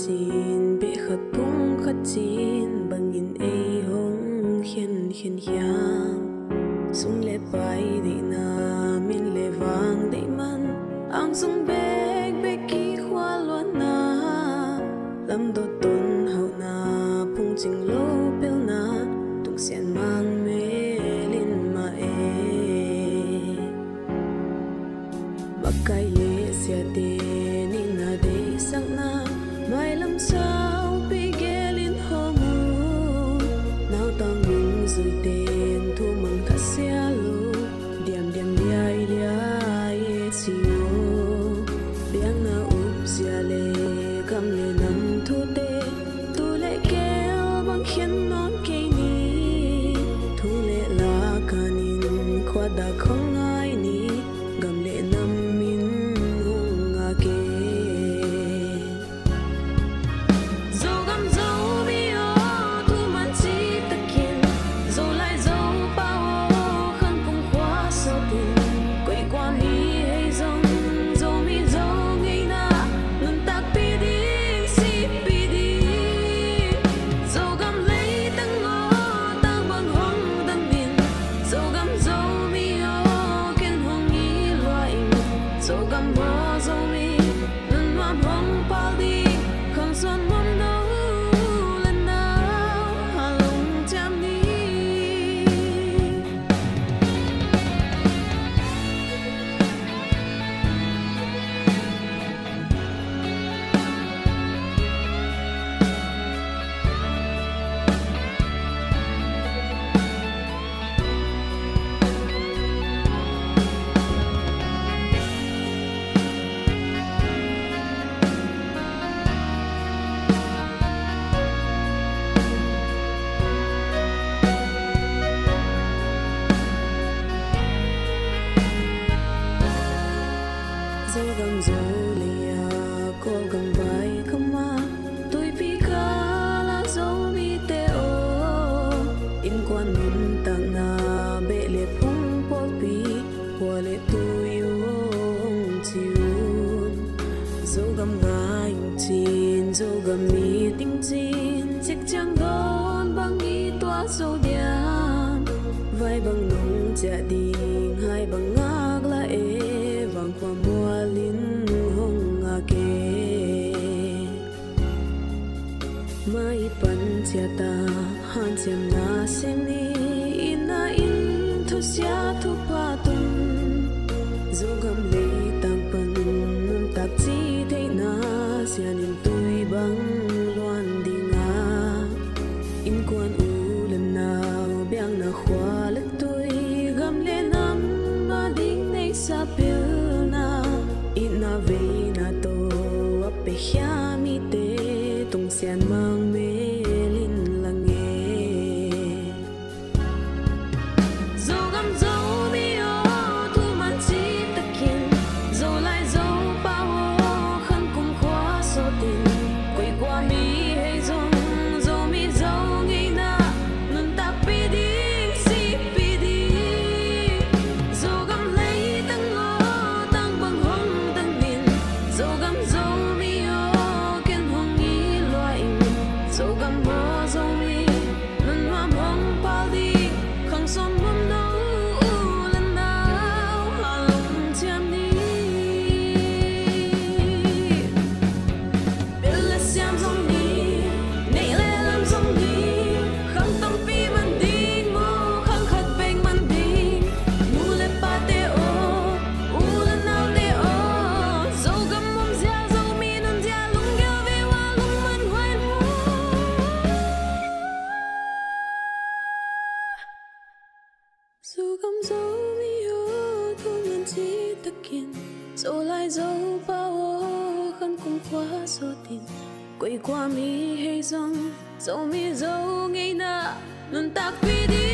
chín bị khát bung khát chín bằng in ai hong hiền hiền hiam sung lệ bay đi na min lệ vang đi man ang sung bek bek ki khoa loan na lam do ton hậu na phung ching lo pel na tung xian mang mê lin ma makai le sia de ni na de sang na mai lam sao bị gelin homu nao tang mung zui ten thu mang tha sia lu diam diam liai liai chiu biang na up sia le kam le nam thu te tu le keo bang khian non ke ni thu le la kanin khwa da khong ai ni gam le nam min hung nga ke gam zo lia ko gam vai kama tôi pi ka la zo mi te o in quan nun tang na be le phung po pi kwa le tu yung chiun zo gam gai chin zo gam mi ting chin chiếc chang don bang i toa zo diam vai bang nong cha ding hai bang ngak la e vang qua mua lin hong nga ke mai pan chia ta han chem na sem ni ina in thu sia thu pa tum zo gam le tang pan num tak chi the na sia nin tui bang loan ding nga in quan u len nào biang na khwa le tui gam le nam ma ding nei sa pil na ve na to ape hya mi te tung sian mang me lin lang e zo gam zo mi o tu man chi takin zo lai zo pa o khan kum khwa so tin koi kwa mi hey zong zo mi zo ngi na nun ta pi ding si pi di zo gam lei tang o tang bang hong zo gam zo mi o ken hong ni loai zo gam mo zo mi nun ma mong pal di khang son mom no u lan nao ha lung cham ni bel la siam zong ni nei le lam zong ni khang tam pi man ding mo khang khat beng man ding mu le pa te o u lan nao te o zo gam mom zia zo mi nun zia lung gyo ve wa lung man hoai mu zo gam zo mi o thu man chi takin zo lai zo pa o khan kum khwa so tin quay qua mi hay zong zo mi zo ngây na nun tak pi di